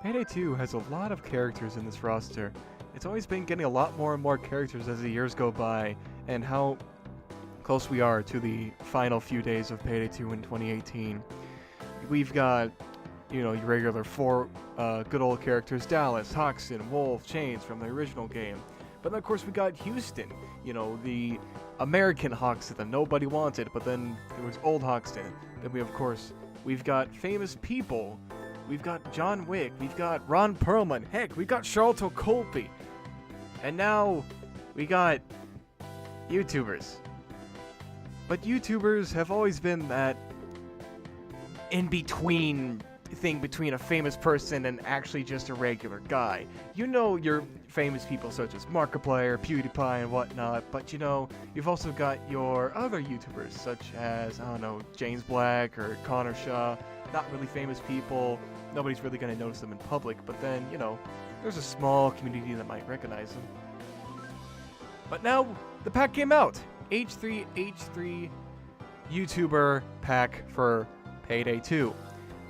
Payday 2 has a lot of characters in this roster. It's always been getting a lot more and more characters as the years go by, and how close we are to the final few days of Payday 2 in 2018. We've got, you know, your regular four good old characters: Dallas, Hoxton, Wolf, Chains from the original game. But then, of course, we got Houston, you know, the American Hoxton that nobody wanted, but then there was old Hoxton. Then we've got famous people. We've got John Wick, we've got Ron Perlman, heck, we got Charlton Colby. And now we got YouTubers. But YouTubers have always been that in-between thing between a famous person and actually just a regular guy. You know your famous people such as Markiplier, PewDiePie, and whatnot, but you know, you've also got your other YouTubers such as, I don't know, James Black or Connor Shaw. Not really famous people. Nobody's really going to notice them in public, but then, you know, there's a small community that might recognize them. But now, the pack came out. H3H3 YouTuber pack for Payday 2.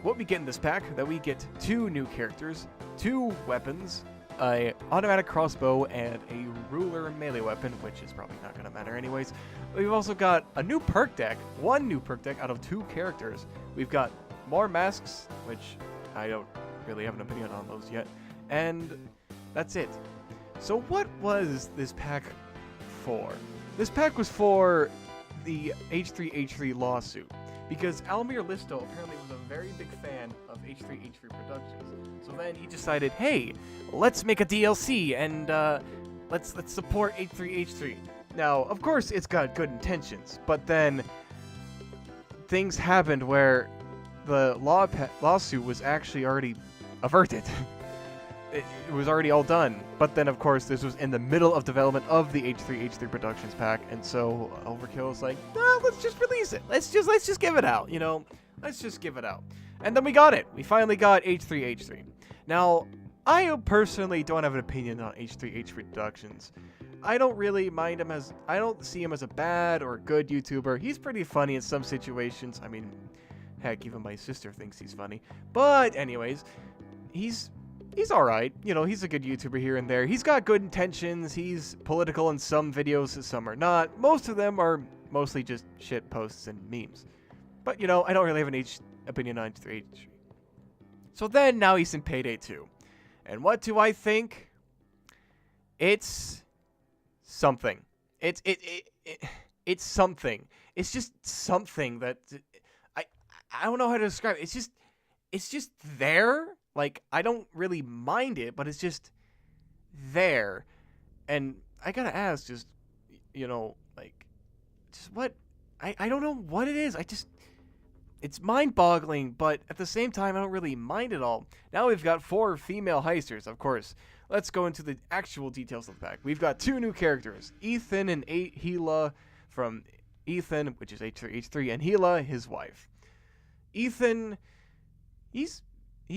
What we get in this pack, that we get 2 new characters, 2 weapons, a automatic crossbow, and a ruler melee weapon, which is probably not going to matter anyways. We've also got a new perk deck, 1 new perk deck out of 2 characters. We've got more masks, which I don't really have an opinion on those yet, and that's it. So what was this pack for? This pack was for the H3H3 lawsuit, because Almir Listo apparently was a very big fan of H3H3 Productions. So then he decided, hey, let's make a DLC and let's support H3H3. Now, of course, it's got good intentions, but then things happened where the lawsuit was actually already averted. It was already all done. But then, of course, this was in the middle of development of the H3H3 Productions pack, and so Overkill was like, no, let's just release it. Let's just give it out, you know? Let's just give it out. And then we got it. We finally got H3H3. Now, I personally don't have an opinion on H3H3 Productions. I don't really mind him as... I don't see him as a bad or good YouTuber. He's pretty funny in some situations. I mean... Heck, even my sister thinks he's funny. But anyways, he's alright. You know, he's a good YouTuber here and there. He's got good intentions. He's political in some videos, some are not. Most of them are mostly just shit posts and memes. But, you know, I don't really have an opinion on H3H3. So then, now he's in Payday 2. And what do I think? It's something. It's something. It's just something that... I don't know how to describe it. It's just there. Like, I don't really mind it, but it's just there. And I gotta ask, just, you know, like, just what? I don't know what it is. It's mind-boggling, but at the same time, I don't really mind it all. Now we've got 4 female heisters, of course. Let's go into the actual details of the pack. We've got 2 new characters, Ethan and Hila from Ethan, which is H3H3, and Hila, his wife. Ethan, he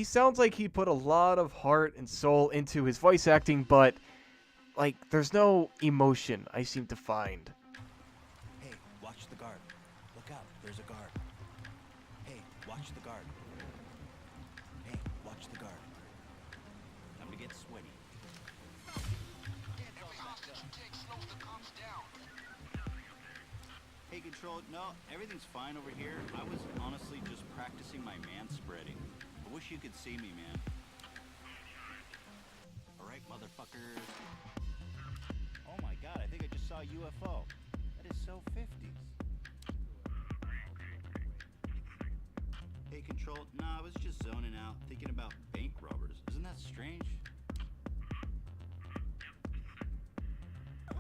sounds like he put a lot of heart and soul into his voice acting, but, like, there's no emotion I seem to find. Hey, watch the guard. Look out, there's a guard. Hey, watch the guard. Hey, watch the guard. Time to get sweaty. Hey, Control, no, everything's fine over here. I was honestly just practicing my man spreading. I wish you could see me, man. Alright, motherfuckers. Oh my god, I think I just saw a UFO. That is so 50s. Hey, Control, nah, I was just zoning out, thinking about bank robbers. Isn't that strange?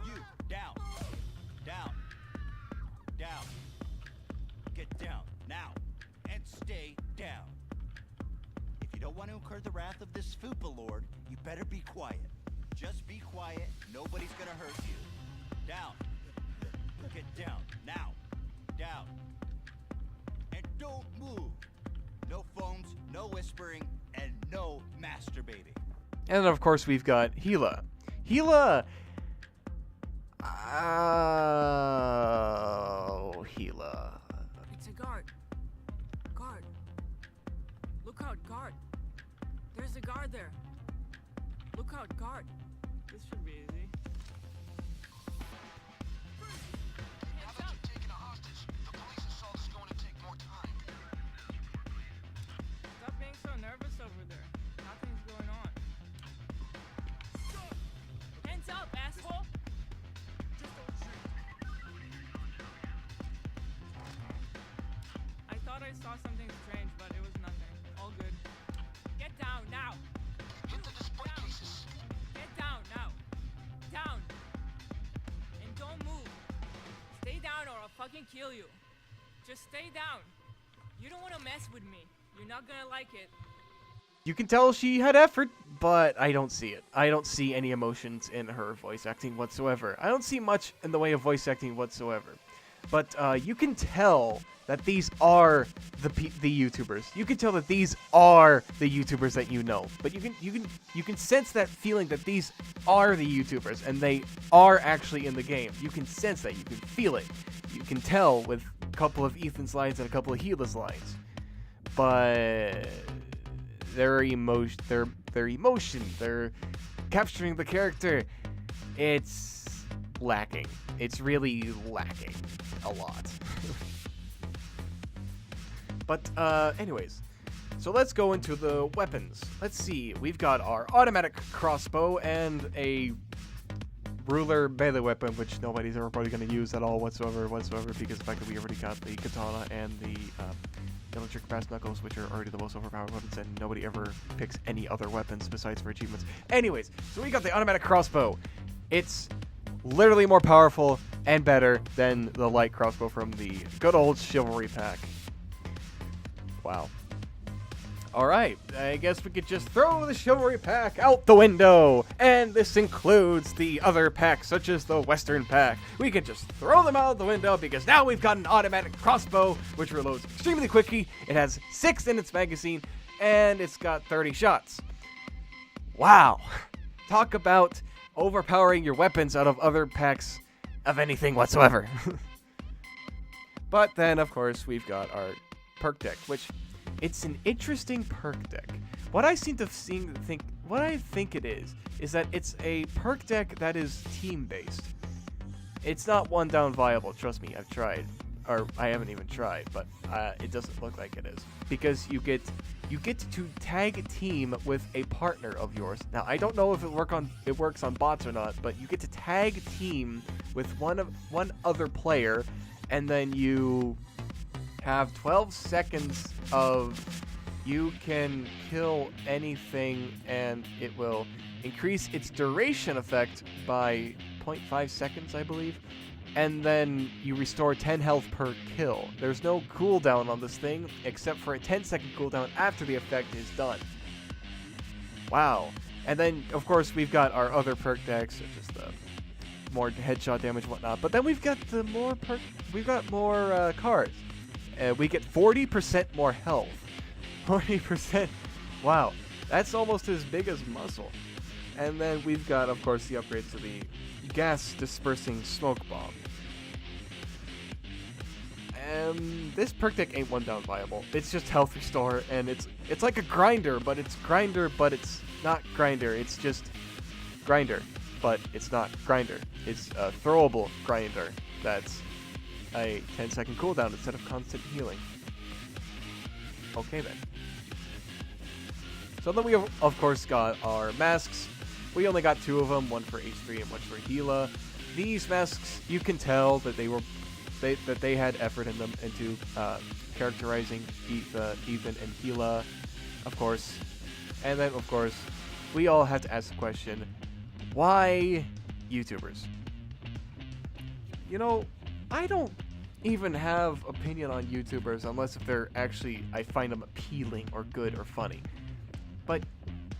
You, down! Down! Down. Get down, now. And stay down. If you don't want to incur the wrath of this Fupa Lord, you better be quiet. Just be quiet, nobody's gonna hurt you. Down. Get down, now. Down. And don't move. No phones, no whispering, and no masturbating. And then, of course, we've got Hila. Hila... Hila. It's a guard. Guard. Look out, guard. There's a guard. guard there. Look out, guard. This should be easy. Now that you've taken a hostage, the police assault is going to take more time. Stop being so nervous over there. Nothing's going on. Hands up, asshole! I thought I saw something strange, but it was nothing. All good. Get down now! Hit the display cases. Get down now! Down! And don't move. Stay down or I'll fucking kill you. Just stay down. You don't want to mess with me. You're not gonna like it. You can tell she had effort, but I don't see it. I don't see any emotions in her voice acting whatsoever. I don't see much in the way of voice acting whatsoever. But you can tell that these are the YouTubers. You can tell that these are the YouTubers that you know. But you can sense that feeling that these are the YouTubers and they are actually in the game. You can sense that. You can feel it. You can tell with a couple of Ethan's lines and a couple of Gila's lines. But their emotion, they're capturing the character. It's lacking. It's really lacking a lot. But anyways, so let's go into the weapons. Let's see. We've got our automatic crossbow and a ruler melee weapon, which nobody's ever probably going to use at all whatsoever, because the fact that we already got the katana and the electric brass knuckles, which are already the most overpowered weapons, and nobody ever picks any other weapons besides for achievements. Anyways, so we got the automatic crossbow. It's literally more powerful and better than the light crossbow from the good old chivalry pack. Wow. Alright, I guess we could just throw the chivalry pack out the window. And this includes the other packs, such as the western pack. We can just throw them out the window because now we've got an automatic crossbow, which reloads extremely quickly. It has 6 in its magazine, and it's got 30 shots. Wow. Talk about overpowering your weapons out of other packs of anything whatsoever. But then, of course, we've got our perk deck, which it's an interesting perk deck. What I think it is that it's a perk deck that is team-based. It's not one down viable. Trust me, I've tried, or I haven't even tried, but it doesn't look like it is, because you get to tag team with a partner of yours. Now, I don't know if it works on bots or not, but you get to tag team with one other player, and then you have 12 seconds of you can kill anything, and it will increase its duration effect by 0.5 seconds, I believe. And then you restore 10 health per kill. There's no cooldown on this thing, except for a 10-second cooldown after the effect is done. Wow. And then, of course, we've got our other perk decks, such as the more headshot damage and whatnot. But then we've got more cards. We get 40% more health. 40%. Wow. That's almost as big as muscle. And then we've got, of course, the upgrades to the gas dispersing smoke bomb. This perk deck ain't one down viable. It's just health restore, and it's like a grinder, but it's not grinder. It's just grinder, but it's not grinder. It's a throwable grinder that's a 10-second cooldown instead of constant healing. Okay then. So then we have, of course, got our masks. We only got 2 of them, one for H3 and one for Gila. These masks, you can tell that they had effort in them into characterizing Ethan and Gila, of course. And then, of course, we all have to ask the question, why YouTubers? You know, I don't even have opinion on YouTubers unless if they're actually, I find them appealing or good or funny. But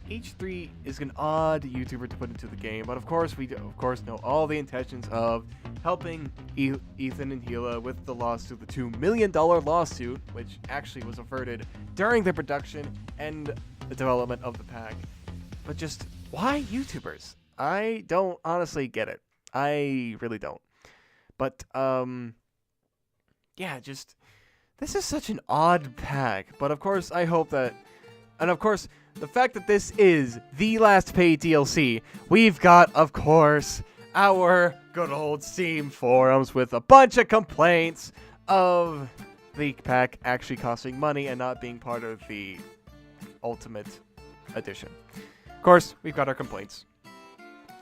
H3 is an odd YouTuber to put into the game, but of course we know all the intentions of helping Ethan and Gila with the lawsuit, the $2 million lawsuit, which actually was averted during the production and the development of the pack. But just, why YouTubers? I don't honestly get it. I really don't. But, yeah, just, this is such an odd pack. But of course, I hope that, and of course, the fact that this is the last paid DLC, we've got, of course, our good old Steam forums with a bunch of complaints of the pack actually costing money and not being part of the Ultimate Edition. Of course, we've got our complaints.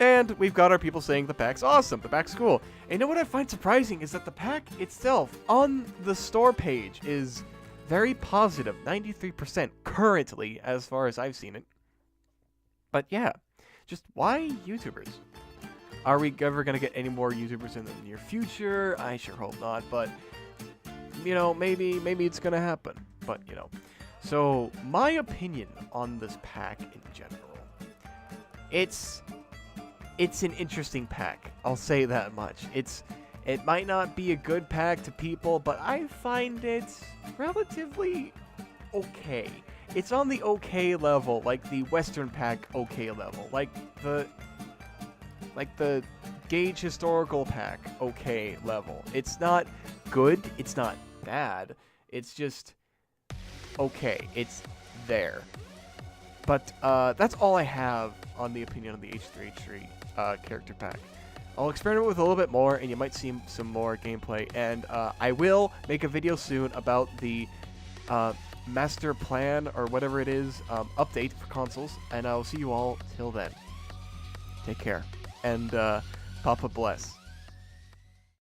And we've got our people saying the pack's awesome, the pack's cool. And you know what I find surprising is that the pack itself on the store page is very positive, 93% currently, as far as I've seen it. But yeah, just why YouTubers? Are we ever going to get any more YouTubers in the near future? I sure hope not, but, you know, maybe it's going to happen. But, you know. So, my opinion on this pack in general, it's an interesting pack. I'll say that much. It might not be a good pack to people, but I find it relatively okay. It's on the okay level, like the Western pack okay level, like the Gauge Historical pack okay level. It's not good, it's not bad, it's just okay. It's there. But that's all I have on the opinion of the H3H3 character pack. I'll experiment with a little bit more, and you might see some more gameplay. And I will make a video soon about the master plan, or whatever it is, update for consoles. And I'll see you all till then. Take care. And Papa bless.